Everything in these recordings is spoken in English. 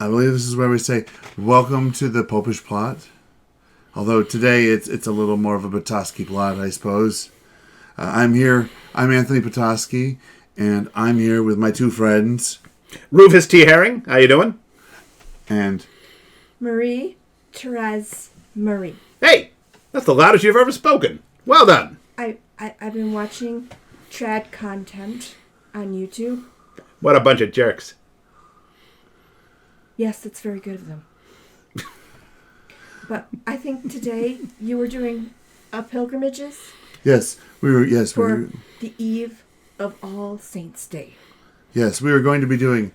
I believe this is where we say, welcome to the Popish plot. Although today it's a little more of a Petoskey plot, I suppose. I'm Antony Petoskey, and I'm here with my two friends. Rufus T. Herring, how you doing? And Marie Therese Marie. Hey, that's the loudest you've ever spoken. Well done. I've been watching trad content on YouTube. What a bunch of jerks. Yes, that's very good of them. But I think today you were doing pilgrimages. Yes, we were. For the eve of All Saints' Day. Yes, we were going to be doing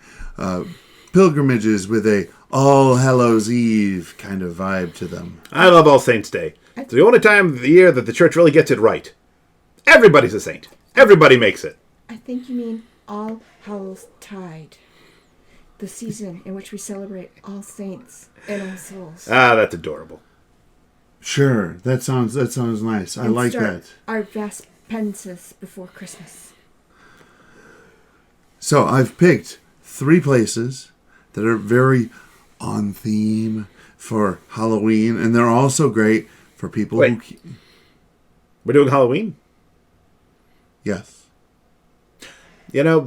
pilgrimages with a All Hallows Eve kind of vibe to them. I love All Saints' Day. It's the only time of the year that the church really gets it right. Everybody's a saint. Everybody makes it. I think you mean All Hallows Tide. The season in which we celebrate all saints and all souls. Ah, that's adorable. Sure, that sounds nice. I like that. Our Vespensis before Christmas. So I've picked 3 places that are very on theme for Halloween, and they're also great for people Wait. who... We're doing Halloween? Yes. You know,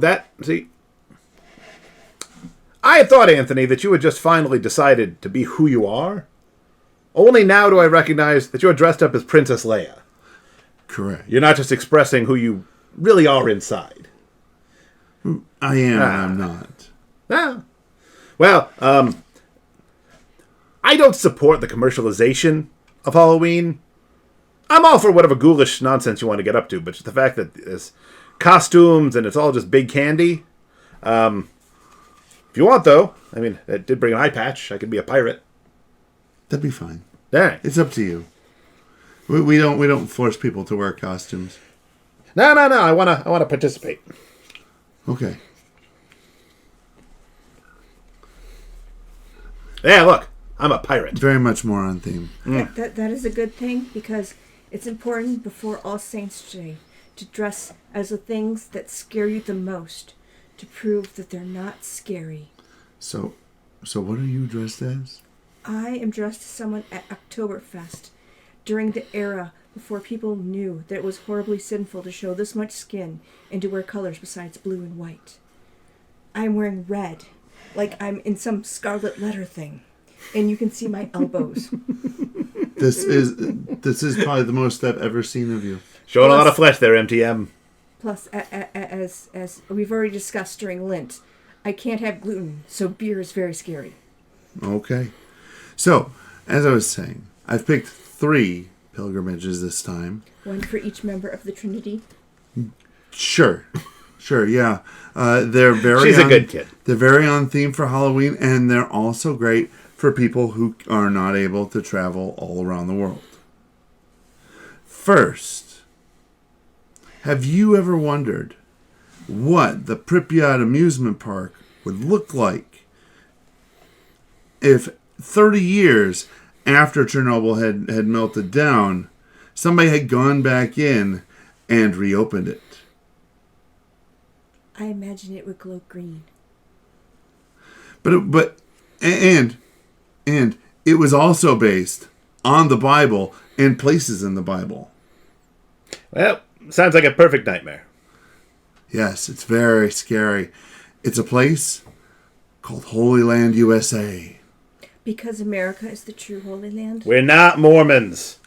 I had thought, Anthony, that you had just finally decided to be who you are. Only now do I recognize that you're dressed up as Princess Leia. Correct. You're not just expressing who you really are inside. I am, and I'm not. Ah. Well, I don't support the commercialization of Halloween. I'm all for whatever ghoulish nonsense you want to get up to, but just the fact that there's costumes and it's all just big candy. If you want, though, I mean, it did bring an eye patch. I could be a pirate. That'd be fine. Yeah. It's up to you. We don't force people to wear costumes. No. I wanna participate. Okay. Yeah, look, I'm a pirate. Very much more on theme. That is a good thing because it's important before All Saints' Day to dress as the things that scare you the most to prove that they're not scary. So what are you dressed as? I am dressed as someone at Oktoberfest during the era before people knew that it was horribly sinful to show this much skin and to wear colors besides blue and white. I'm wearing red, like I'm in some scarlet letter thing, and you can see my elbows. This is probably the most I've ever seen of you. Showing a lot of flesh there, M.T.M. Plus, as we've already discussed during Lent, I can't have gluten, so beer is very scary. Okay. So, as I was saying, I've picked 3 pilgrimages this time. One for each member of the Trinity. Sure, yeah. They're very. She's a good kid. They're very on theme for Halloween, and they're also great for people who are not able to travel all around the world. First, have you ever wondered what the Pripyat amusement park would look like if 30 years after Chernobyl had melted down, somebody had gone back in and reopened it? I imagine it would glow green. But it was also based on the Bible and places in the Bible. Well, sounds like a perfect nightmare. Yes, it's very scary. It's a place called Holy Land, USA. Because America is the true Holy Land? We're not Mormons.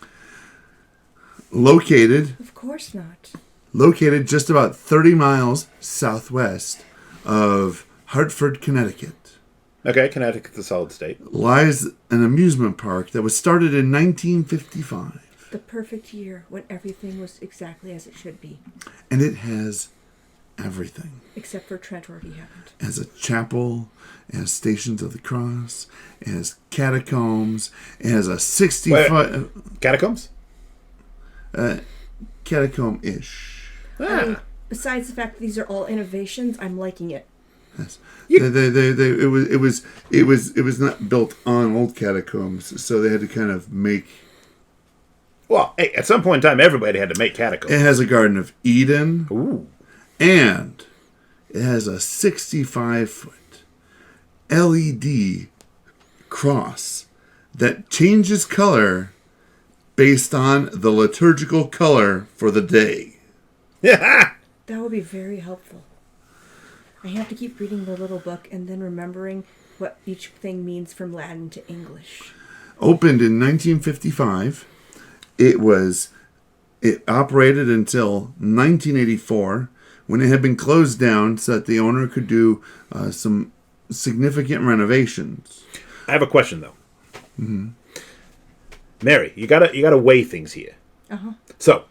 Located Of course not. Located just about 30 miles southwest of Hartford, Connecticut, Okay, Connecticut's a solid state. lies an amusement park that was started in 1955. The perfect year when everything was exactly as it should be. And it has everything. Except for Trent already happened. It has a chapel, it has Stations of the Cross, it has catacombs, it has a 60-foot... Catacombs? Catacomb-ish. I mean, besides the fact that these are all innovations, I'm liking it. Yes. It was not built on old catacombs, so they had to kind of make... Well, hey, at some point in time, everybody had to make catacombs. It has a Garden of Eden. Ooh. And it has a 65-foot LED cross that changes color based on the liturgical color for the day. That would be very helpful. I have to keep reading the little book and then remembering what each thing means from Latin to English. Opened in 1955. It operated until 1984, when it had been closed down so that the owner could do some significant renovations. I have a question, though. Mm-hmm. Mary, you gotta weigh things here. Uh-huh. So,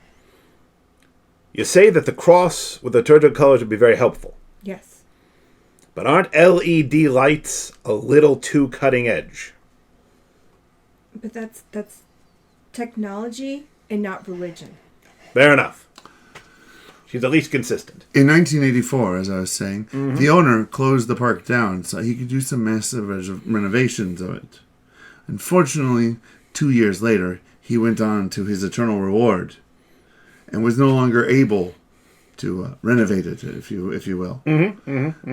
you say that the cross with the liturgical colors would be very helpful. Yes. But aren't LED lights a little too cutting edge? But that's technology and not religion. Fair enough. She's at least consistent. In 1984, as I was saying, the owner closed the park down so he could do some massive renovations of it. Unfortunately, 2 years later, he went on to his eternal reward and was no longer able to renovate it, if you will.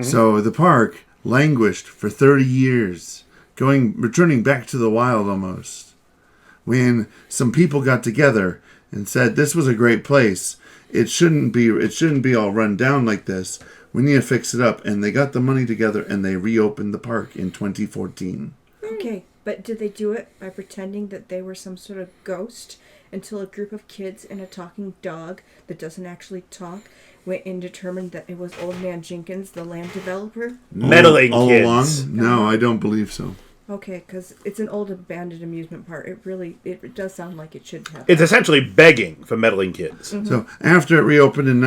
So the park languished for 30 years, returning back to the wild almost. When some people got together and said this was a great place, it shouldn't be all run down like this. We need to fix it up, and they got the money together and they reopened the park in 2014. Okay, but did they do it by pretending that they were some sort of ghost until a group of kids and a talking dog that doesn't actually talk went and determined that it was Old Man Jenkins, the land developer? Meddling all kids. along? No, I don't believe so. Okay, because it's an old abandoned amusement park. It does sound like it should have. It's essentially begging for meddling kids. Mm-hmm. So after it reopened in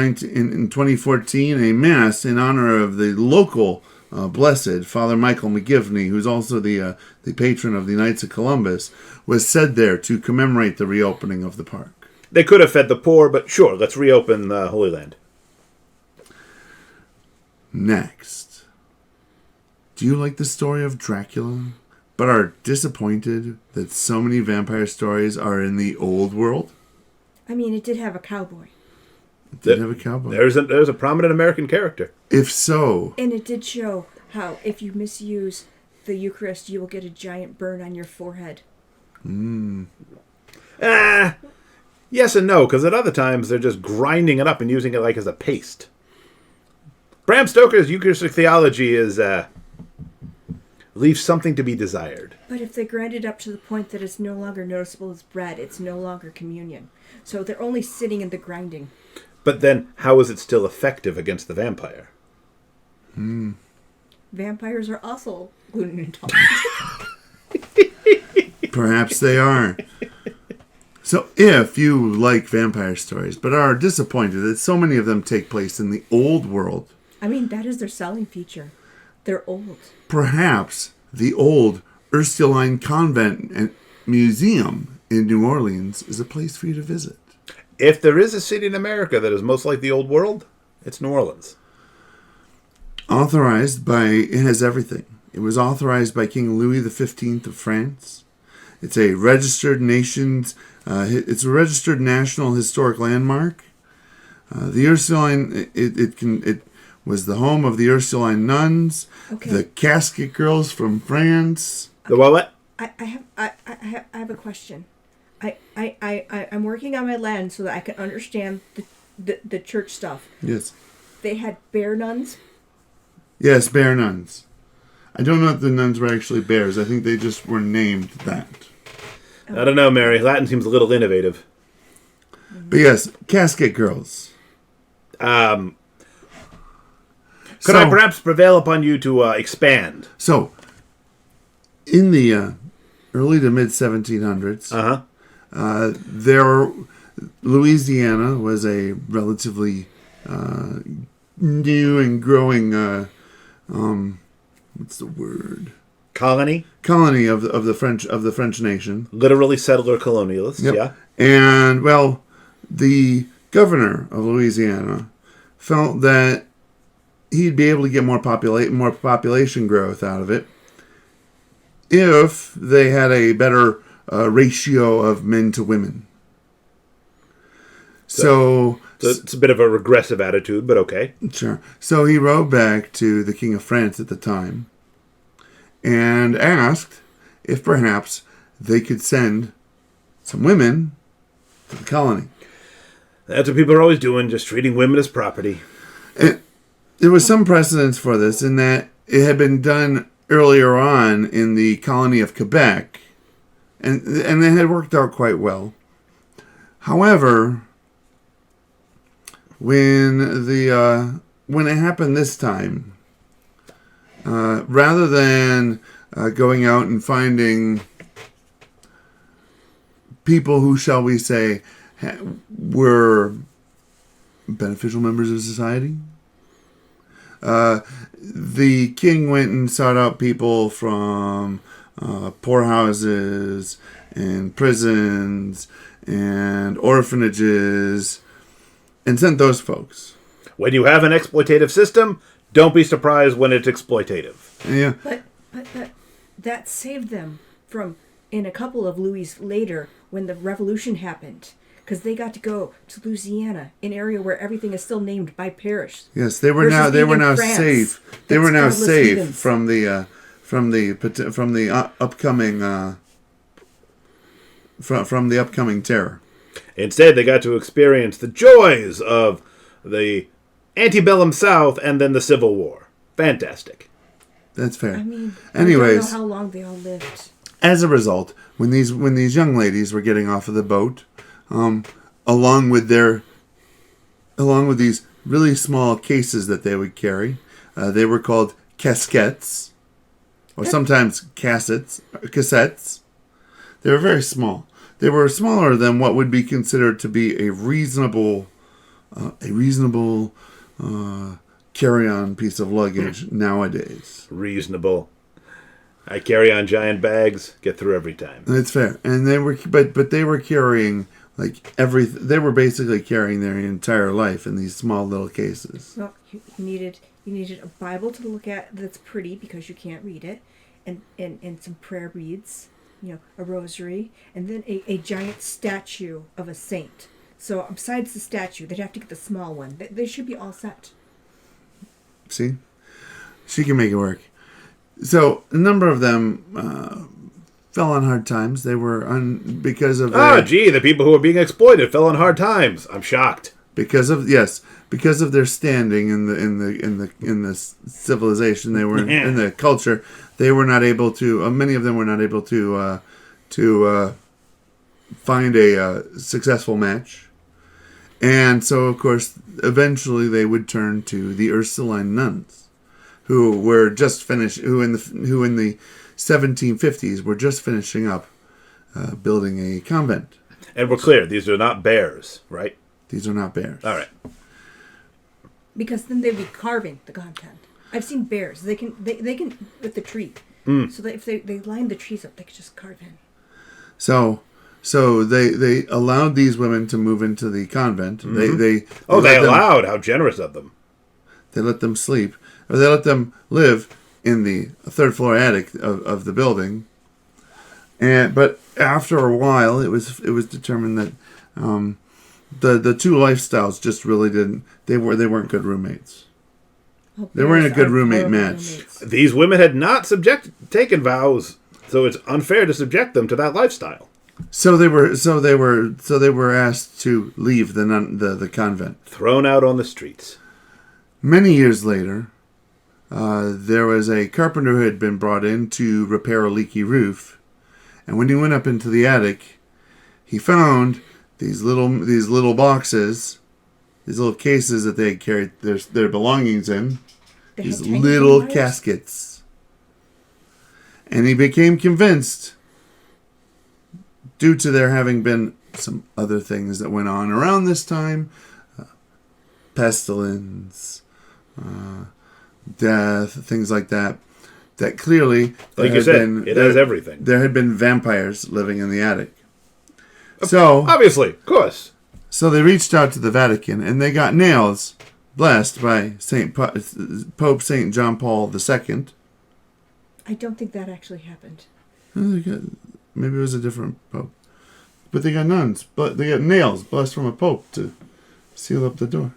2014, a mass in honor of the local blessed Father Michael McGivney, who's also the patron of the Knights of Columbus, was said there to commemorate the reopening of the park. They could have fed the poor, but sure, let's reopen the Holy Land. Next, do you like the story of Dracula, but are disappointed that so many vampire stories are in the old world? I mean, it did have a cowboy. It did have a cowboy. There's a prominent American character. If so... And it did show how if you misuse the Eucharist, you will get a giant burn on your forehead. Yes and no, because at other times they're just grinding it up and using it like as a paste. Bram Stoker's Eucharistic theology leaves something to be desired. But if they grind it up to the point that it's no longer noticeable as bread, it's no longer communion. So they're only sitting in the grinding. But then, how is it still effective against the vampire? Vampires are also gluten intolerant. Perhaps they are. So if you like vampire stories, but are disappointed that so many of them take place in the old world... I mean, that is their selling feature. They're old. Perhaps the Old Ursuline Convent and Museum in New Orleans is a place for you to visit. If there is a city in America that is most like the old world, it's New Orleans. It has everything. It was authorized by King Louis XV of France. It's a registered it's a registered national historic landmark. The Ursuline, it was the home of the Ursuline nuns, the casket girls from France. The what? I have a question. I'm working on my land so that I can understand the church stuff. Yes. They had bear nuns? Yes, bear nuns. I don't know if the nuns were actually bears. I think they just were named that. I don't know, Mary. Latin seems a little innovative. But yes, casket girls. Could I perhaps prevail upon you to expand? So, in the early to mid 1700s, Louisiana was a relatively new and growing what's the word? Colony of the French nation. Literally settler colonialists. Yep. Yeah. And well, the governor of Louisiana felt that he'd be able to get more population growth out of it if they had a better ratio of men to women. So it's a bit of a regressive attitude, but okay. Sure. So he wrote back to the King of France at the time and asked if perhaps they could send some women to the colony. That's what people are always doing, just treating women as property. There was some precedence for this in that it had been done earlier on in the colony of Quebec, and it had worked out quite well. However, when it happened this time, rather than going out and finding people who, shall we say, were beneficial members of society, the king went and sought out people from poorhouses and prisons and orphanages and sent those folks. When you have an exploitative system, don't be surprised when it's exploitative. Yeah. But that saved them from, in a couple of Louis later, when the revolution happened, because they got to go to Louisiana, an area where everything is still named by parish. Yes, they were now safe. They were now safe from the upcoming terror. Instead, they got to experience the joys of the antebellum South and then the Civil War. Fantastic. That's fair. I mean, anyways, I don't know how long they all lived. As a result, when these young ladies were getting off of the boat, along with these really small cases that they would carry, they were called casquettes, or sometimes cassettes. They were very small. They were smaller than what would be considered to be a reasonable carry-on piece of luggage nowadays. Reasonable. I carry on giant bags, get through every time. That's fair. And they were, but they were carrying they were basically carrying their entire life in these small little cases. Well, you needed a Bible to look at that's pretty because you can't read it, and some prayer beads, a rosary, and then a giant statue of a saint. So besides the statue, they'd have to get the small one. They should be all set. See? She can make it work. So a number of them fell on hard times. They were because of the people who were being exploited fell on hard times. I'm shocked. Because of their standing in the civilization, they were in the culture. They were not able to. Many of them were not able to find a successful match, and so of course, eventually they would turn to the Ursuline nuns, who were just finished. Who in the 1750s were just finishing up building a convent. And we're clear; these are not bears, right? These are not bears. All right. Because then they'd be carving the content. I've seen bears. They can with the tree. So that if they line the trees up, they could just carve in. So they allowed these women to move into the convent. Mm-hmm. They allowed. How generous of them. They let them sleep, or they let them live in the third floor attic of the building. But after a while, it was determined that the two lifestyles just really didn't. They weren't good roommates. They weren't a good roommate match. Roommates. These women had not taken vows, so it's unfair to subject them to that lifestyle. So they were asked to leave the convent. Thrown out on the streets. Many years later, there was a carpenter who had been brought in to repair a leaky roof, and when he went up into the attic, he found these little boxes, these little cases that they had carried their belongings in, these little caskets, and he became convinced, due to there having been some other things that went on around this time, pestilence, death, things like that, that clearly like you said, it has everything. There had been vampires living in the attic. So obviously, of course. So they reached out to the Vatican and they got nails blessed by Pope St. John Paul II. I don't think that actually happened. Maybe it was a different pope. But they got nuns. But they got nails blessed from a pope to seal up the door.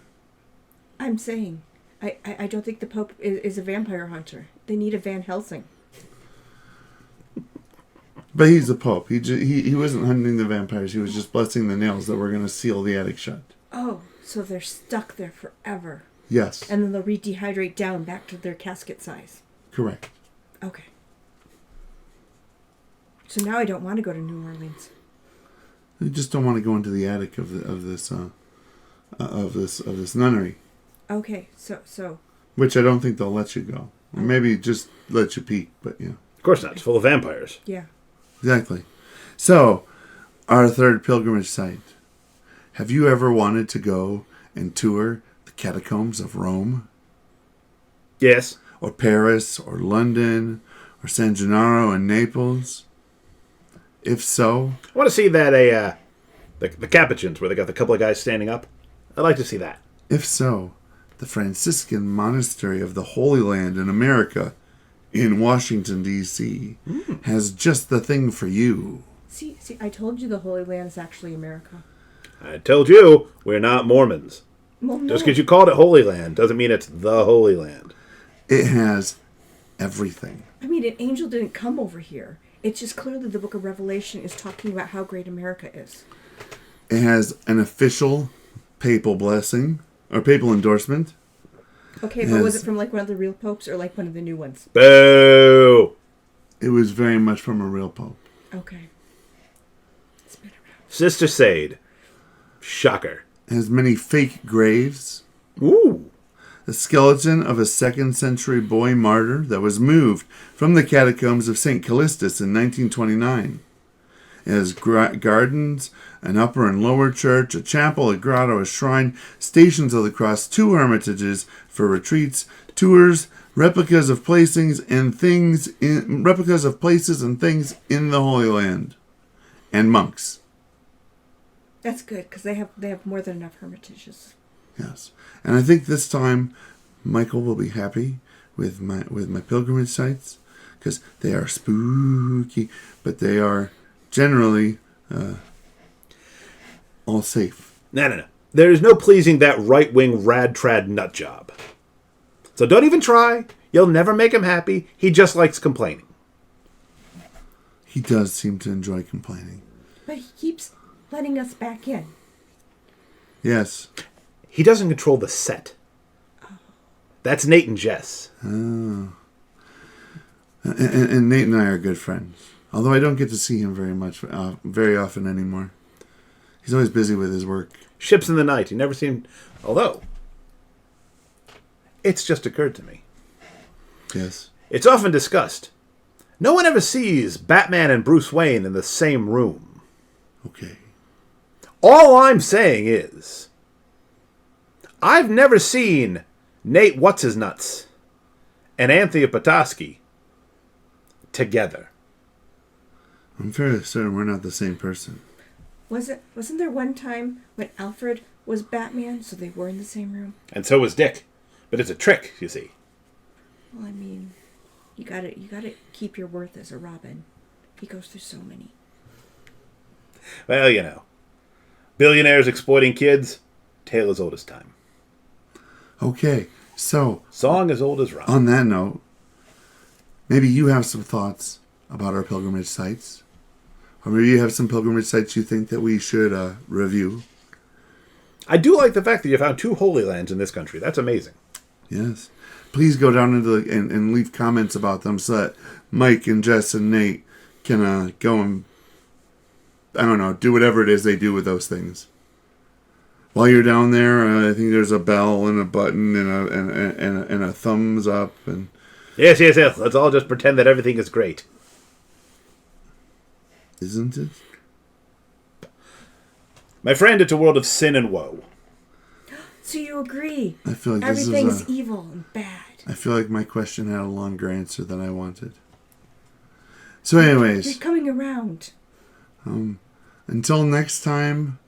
I'm saying, I don't think the Pope is a vampire hunter. They need a Van Helsing. But he's the Pope. He wasn't hunting the vampires. He was just blessing the nails that were going to seal the attic shut. Oh, so they're stuck there forever. Yes. And then they'll redehydrate down back to their casket size. Correct. Okay. So now I don't want to go to New Orleans. You just don't want to go into the attic of this nunnery. Okay, so. Which I don't think they'll let you go. Or maybe just let you peek, but yeah. Of course not. It's full of vampires. Yeah. Exactly. So, our third pilgrimage site. Have you ever wanted to go and tour the catacombs of Rome? Yes. Or Paris, or London, or San Gennaro in Naples? If so... I want to see that, the Capuchins, where they got the couple of guys standing up. I'd like to see that. If so, the Franciscan Monastery of the Holy Land in America, in Washington, D.C., has just the thing for you. See, I told you the Holy Land is actually America. I told you, we're not Mormons. Well, no. Just because you called it Holy Land doesn't mean it's the Holy Land. It has everything. I mean, an angel didn't come over here. It's just clearly the book of Revelation is talking about how great America is. It has an official papal blessing, or papal endorsement. Okay, but was it from like one of the real popes or like one of the new ones? Boo! It was very much from a real pope. Okay. It's been around. Sister Sade. Shocker. It has many fake graves. Ooh. The skeleton of a 2nd century boy martyr that was moved from the catacombs of St. Callistus in 1929. It has gardens, an upper and lower church, a chapel, a grotto, a shrine, stations of the cross, 2 hermitages for retreats, tours, replicas of places and things in the Holy Land, and monks. That's good because they have more than enough hermitages. Yes, and I think this time Michael will be happy with my pilgrimage sites because they are spooky, but they are generally all safe. No. There is no pleasing that right-wing rad-trad nut job. So don't even try. You'll never make him happy. He just likes complaining. He does seem to enjoy complaining. But he keeps letting us back in. Yes. He doesn't control the set. That's Nate and Jess. Oh. And Nate and I are good friends. Although I don't get to see him very often anymore. He's always busy with his work. Ships in the night. He never seemed... Although, it's just occurred to me. Yes. It's often discussed. No one ever sees Batman and Bruce Wayne in the same room. Okay. All I'm saying is, I've never seen Nate What's-His-Nuts and Antony of Petoskey together. I'm fairly certain we're not the same person. Wasn't there one time when Alfred was Batman, so they were in the same room? And so was Dick. But it's a trick, you see. Well, I mean, you gotta keep your worth as a Robin. He goes through so many. Well, you know. Billionaires exploiting kids, tale as old as time. Okay, so... Song as old as rhyme. On that note, maybe you have some thoughts about our pilgrimage sites. Or maybe you have some pilgrimage sites you think that we should review. I do like the fact that you found 2 Holy Lands in this country. That's amazing. Yes. Please go down into and leave comments about them so that Mike and Jess and Nate can go and, I don't know, do whatever it is they do with those things. While you're down there, I think there's a bell and a button and a thumbs up. And Yes. Let's all just pretend that everything is great. Isn't it? My friend, it's a world of sin and woe. So you agree? I feel like everything's evil and bad. I feel like my question had a longer answer than I wanted. So anyways. You're coming around. Until next time,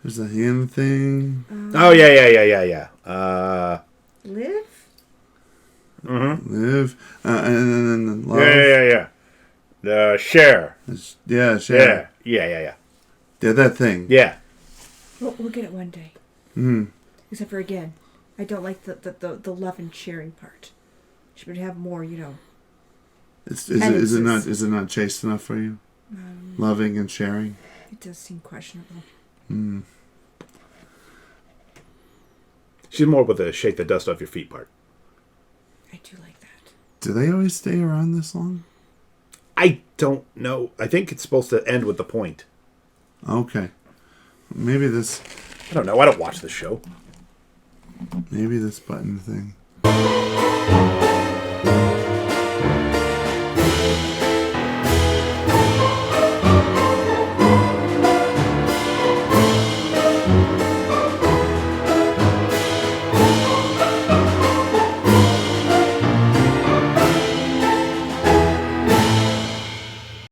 there's a hand thing. Oh, yeah. Live? Live. And then love. Yeah. Share. Yeah, share. Yeah. Yeah, that thing. Yeah. We'll get it one day. Except for, again, I don't like the love and sharing part. Should have more, Is it not chaste enough for you? Loving and sharing. It does seem questionable. She's more with the shake the dust off your feet part. I do like that. Do they always stay around this long? I don't know. I think it's supposed to end with the point. Okay. Maybe this I don't know. I don't watch the show. button thing.